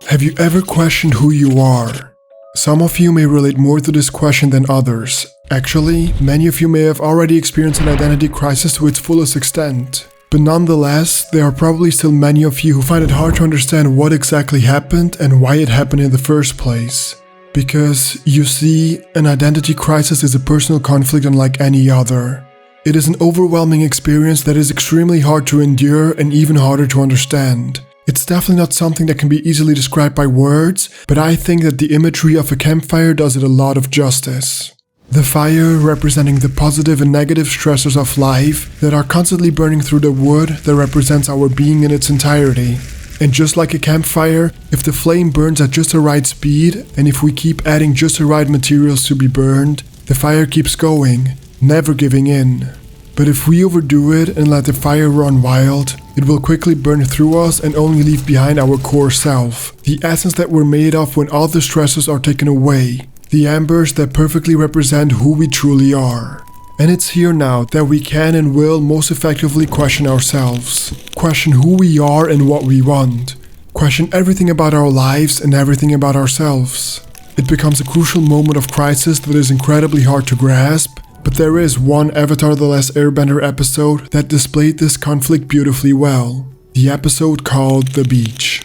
Have you ever questioned who you are? Some of you may relate more to this question than others. Actually, many of you may have already experienced an identity crisis to its fullest extent. But nonetheless, there are probably still many of you who find it hard to understand what exactly happened and why it happened in the first place. Because, you see, an identity crisis is a personal conflict unlike any other. It is an overwhelming experience that is extremely hard to endure and even harder to understand. It's definitely not something that can be easily described by words, but I think that the imagery of a campfire does it a lot of justice. The fire representing the positive and negative stressors of life that are constantly burning through the wood that represents our being in its entirety. And just like a campfire, if the flame burns at just the right speed, and if we keep adding just the right materials to be burned, the fire keeps going, never giving in. But if we overdo it and let the fire run wild, it will quickly burn through us and only leave behind our core self, the essence that we're made of when all the stresses are taken away, the embers that perfectly represent who we truly are. And it's here now that we can and will most effectively question ourselves, question who we are and what we want, question everything about our lives and everything about ourselves. It becomes a crucial moment of crisis that is incredibly hard to grasp, but there is one Avatar: The Last Airbender episode that displayed this conflict beautifully well. The episode called The Beach.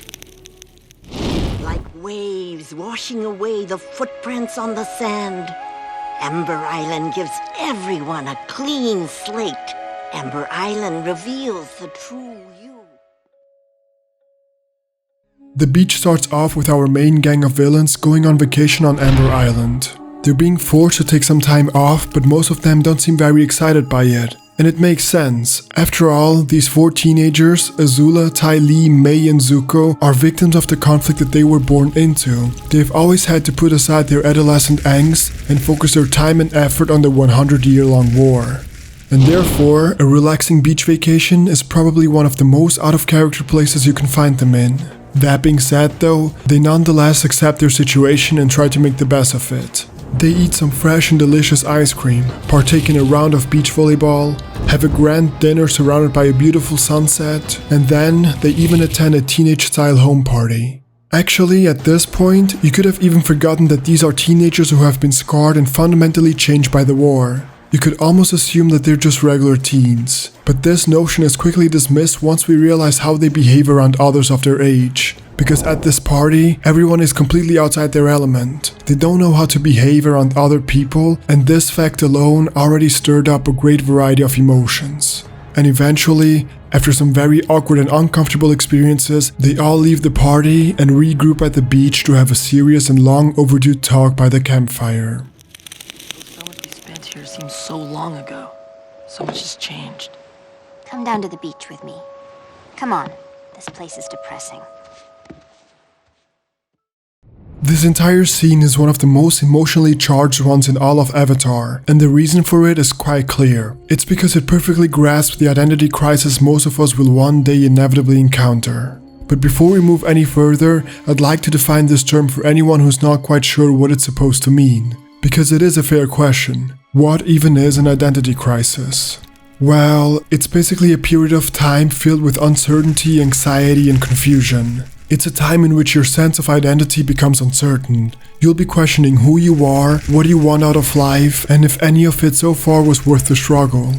Like waves washing away the footprints on the sand, Ember Island gives everyone a clean slate. Ember Island reveals the true you. The beach starts off with our main gang of villains going on vacation on Ember Island. They're being forced to take some time off, but most of them don't seem very excited by it. And it makes sense. After all, these 4 teenagers, Azula, Ty Lee, Mei and Zuko, are victims of the conflict that they were born into. They've always had to put aside their adolescent angst and focus their time and effort on the 100-year-long war. And therefore, a relaxing beach vacation is probably one of the most out-of-character places you can find them in. That being said though, they nonetheless accept their situation and try to make the best of it. They eat some fresh and delicious ice cream, partake in a round of beach volleyball, have a grand dinner surrounded by a beautiful sunset, and then they even attend a teenage-style home party. Actually, at this point, you could have even forgotten that these are teenagers who have been scarred and fundamentally changed by the war. You could almost assume that they're just regular teens. But this notion is quickly dismissed once we realize how they behave around others of their age. Because at this party, everyone is completely outside their element. They don't know how to behave around other people, and this fact alone already stirred up a great variety of emotions. And eventually, after some very awkward and uncomfortable experiences, they all leave the party and regroup at the beach to have a serious and long overdue talk by the campfire. Those summers we spent here seems so long ago. So much has changed. Come down to the beach with me. Come on, this place is depressing. This entire scene is one of the most emotionally charged ones in all of Avatar, and the reason for it is quite clear. It's because it perfectly grasps the identity crisis most of us will one day inevitably encounter. But before we move any further, I'd like to define this term for anyone who's not quite sure what it's supposed to mean. Because it is a fair question. What even is an identity crisis? Well, it's basically a period of time filled with uncertainty, anxiety, and confusion. It's a time in which your sense of identity becomes uncertain. You'll be questioning who you are, what you want out of life, and if any of it so far was worth the struggle.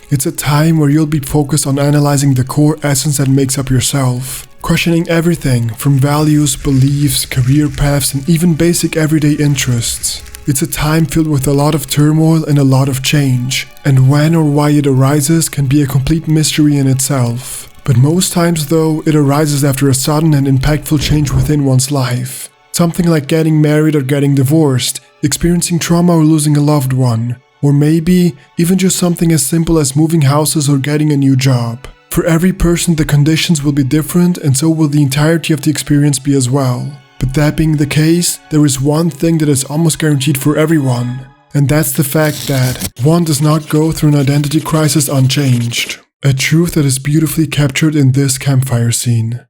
It's a time where you'll be focused on analyzing the core essence that makes up yourself, questioning everything from values, beliefs, career paths, and even basic everyday interests. It's a time filled with a lot of turmoil and a lot of change, and when or why it arises can be a complete mystery in itself. But most times though, it arises after a sudden and impactful change within one's life. Something like getting married or getting divorced, experiencing trauma or losing a loved one, or maybe even just something as simple as moving houses or getting a new job. For every person the conditions will be different, and so will the entirety of the experience be as well. But that being the case, there is one thing that is almost guaranteed for everyone, and that's the fact that one does not go through an identity crisis unchanged. A truth that is beautifully captured in this campfire scene.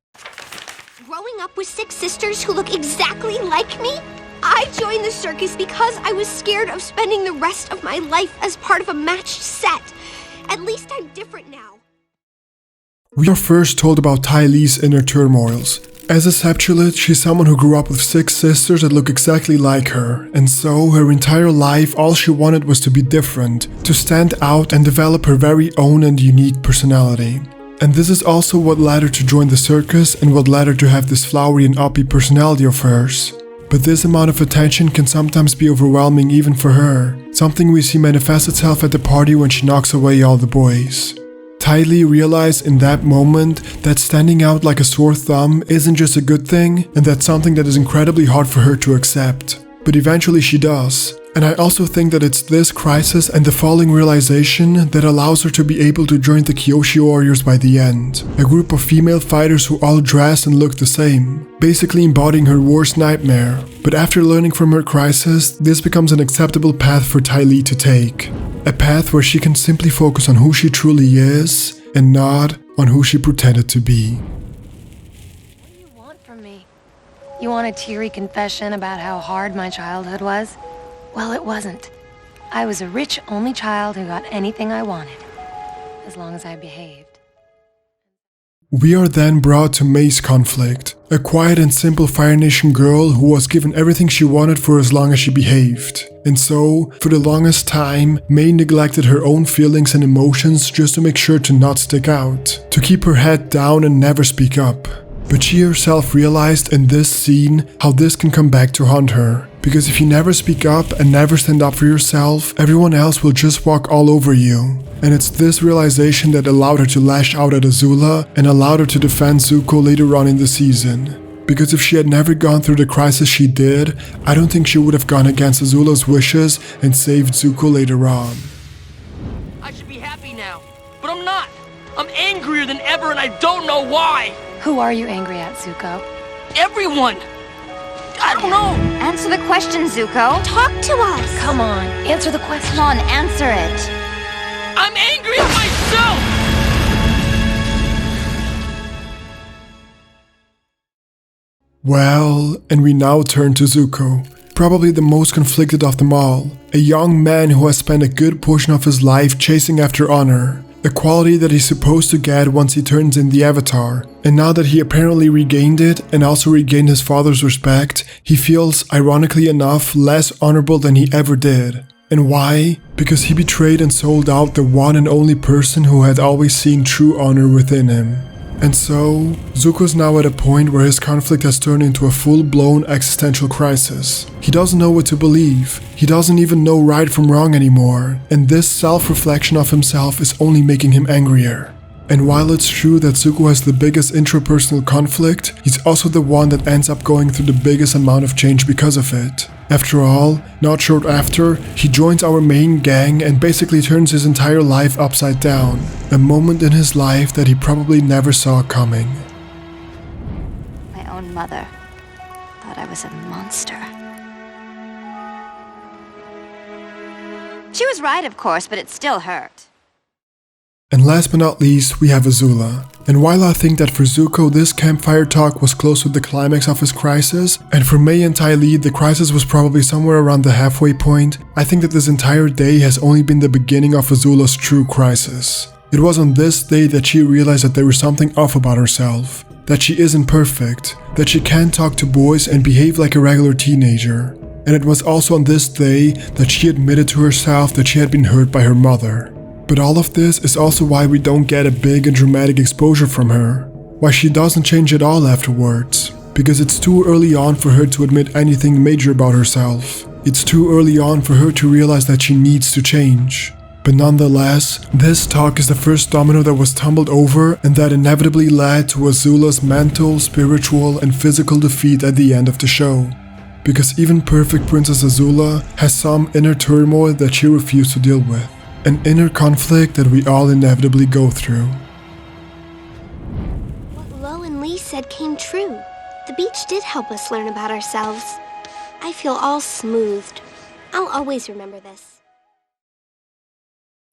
Growing up with 6 sisters who look exactly like me, I joined the circus because I was scared of spending the rest of my life as part of a matched set. At least I'm different now. We are first told about Ty Lee's inner turmoils, As a septulet, she's someone who grew up with 6 sisters that look exactly like her, and so her entire life all she wanted was to be different, to stand out and develop her very own and unique personality. And this is also what led her to join the circus and what led her to have this flowery and upbeat personality of hers. But this amount of attention can sometimes be overwhelming even for her, something we see manifest itself at the party when she knocks away all the boys. Ty Lee realized in that moment that standing out like a sore thumb isn't just a good thing, and that's something that is incredibly hard for her to accept. But eventually she does. And I also think that it's this crisis and the falling realization that allows her to be able to join the Kyoshi Warriors by the end, a group of female fighters who all dress and look the same, basically embodying her worst nightmare. But after learning from her crisis, this becomes an acceptable path for Ty Lee to take. A path where she can simply focus on who she truly is and not on who she pretended to be. What do you want from me? You want a teary confession about how hard my childhood was? Well, it wasn't. I was a rich only child who got anything I wanted, as long as I behaved. We are then brought to May's conflict, a quiet and simple Fire Nation girl who was given everything she wanted for as long as she behaved. And so, for the longest time, May neglected her own feelings and emotions just to make sure to not stick out, to keep her head down and never speak up. But she herself realized in this scene how this can come back to haunt her. Because if you never speak up and never stand up for yourself, everyone else will just walk all over you. And it's this realization that allowed her to lash out at Azula and allowed her to defend Zuko later on in the season. Because if she had never gone through the crisis she did, I don't think she would have gone against Azula's wishes and saved Zuko later on. I should be happy now, but I'm not. I'm angrier than ever and I don't know why. Who are you angry at, Zuko? Everyone. I don't know. Answer the question, Zuko. Talk to us. Come on, answer the question. Come on, answer it. I'm angry at myself. Well, and we now turn to Zuko, probably the most conflicted of them all, a young man who has spent a good portion of his life chasing after honor, a quality that he's supposed to get once he turns in the Avatar, and now that he apparently regained it and also regained his father's respect, he feels, ironically enough, less honorable than he ever did. And why? Because he betrayed and sold out the one and only person who had always seen true honor within him. And so, Zuko's now at a point where his conflict has turned into a full-blown existential crisis. He doesn't know what to believe. He doesn't even know right from wrong anymore. And this self-reflection of himself is only making him angrier. And while it's true that Zuko has the biggest intrapersonal conflict, he's also the one that ends up going through the biggest amount of change because of it. After all, not short after, he joins our main gang and basically turns his entire life upside down. A moment in his life that he probably never saw coming. My own mother thought I was a monster. She was right, of course, but it still hurt. And last but not least, we have Azula. And while I think that for Zuko this campfire talk was close to the climax of his crisis, and for May and Ty Lee the crisis was probably somewhere around the halfway point, I think that this entire day has only been the beginning of Azula's true crisis. It was on this day that she realized that there was something off about herself, that she isn't perfect, that she can't talk to boys and behave like a regular teenager. And it was also on this day that she admitted to herself that she had been hurt by her mother. But all of this is also why we don't get a big and dramatic exposure from her. Why she doesn't change at all afterwards. Because it's too early on for her to admit anything major about herself. It's too early on for her to realize that she needs to change. But nonetheless, this talk is the first domino that was tumbled over and that inevitably led to Azula's mental, spiritual, and physical defeat at the end of the show. Because even perfect Princess Azula has some inner turmoil that she refused to deal with. An inner conflict that we all inevitably go through. What Lo and Lee said came true. The beach did help us learn about ourselves. I feel all smoothed. I'll always remember this.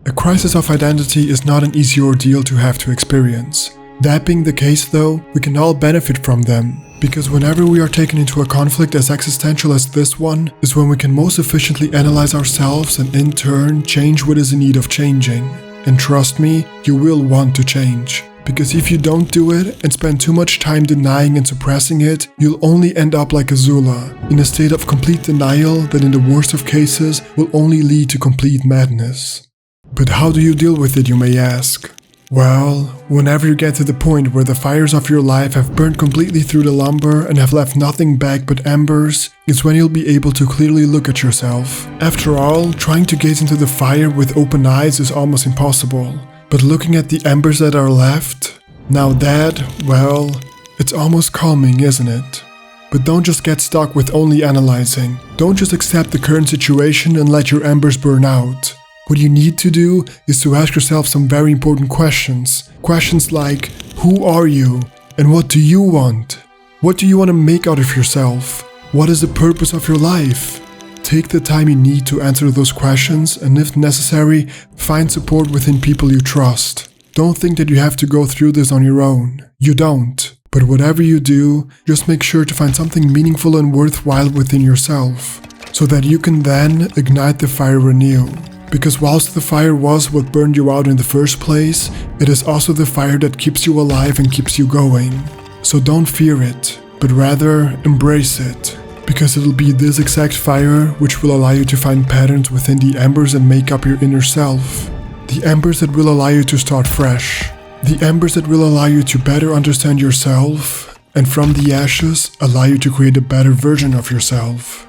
A crisis of identity is not an easy ordeal to have to experience. That being the case though, we can all benefit from them. Because whenever we are taken into a conflict as existential as this one, is when we can most efficiently analyze ourselves and in turn change what is in need of changing. And trust me, you will want to change. Because if you don't do it and spend too much time denying and suppressing it, you'll only end up like Azula, in a state of complete denial that in the worst of cases will only lead to complete madness. But how do you deal with it, you may ask? Well, whenever you get to the point where the fires of your life have burned completely through the lumber and have left nothing back but embers, is when you'll be able to clearly look at yourself. After all, trying to gaze into the fire with open eyes is almost impossible. But looking at the embers that are left, now that, well, it's almost calming, isn't it? But don't just get stuck with only analyzing. Don't just accept the current situation and let your embers burn out. What you need to do is to ask yourself some very important questions. Questions like, who are you? And what do you want? What do you want to make out of yourself? What is the purpose of your life? Take the time you need to answer those questions, and if necessary, find support within people you trust. Don't think that you have to go through this on your own. You don't. But whatever you do, just make sure to find something meaningful and worthwhile within yourself, so that you can then ignite the fire anew. Because whilst the fire was what burned you out in the first place, it is also the fire that keeps you alive and keeps you going. So don't fear it, but rather embrace it. Because it'll be this exact fire which will allow you to find patterns within the embers and make up your inner self. The embers that will allow you to start fresh. The embers that will allow you to better understand yourself, and from the ashes allow you to create a better version of yourself.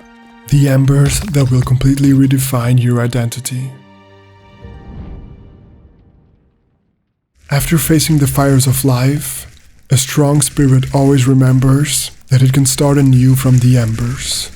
The embers that will completely redefine your identity. After facing the fires of life, a strong spirit always remembers that it can start anew from the embers.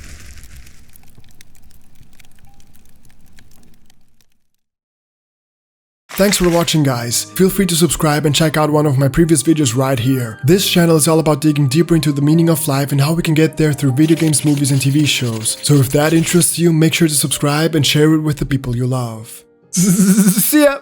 Thanks for watching, guys. Feel free to subscribe and check out one of my previous videos right here. This channel is all about digging deeper into the meaning of life and how we can get there through video games, movies, and TV shows. So if that interests you, make sure to subscribe and share it with the people you love. See ya!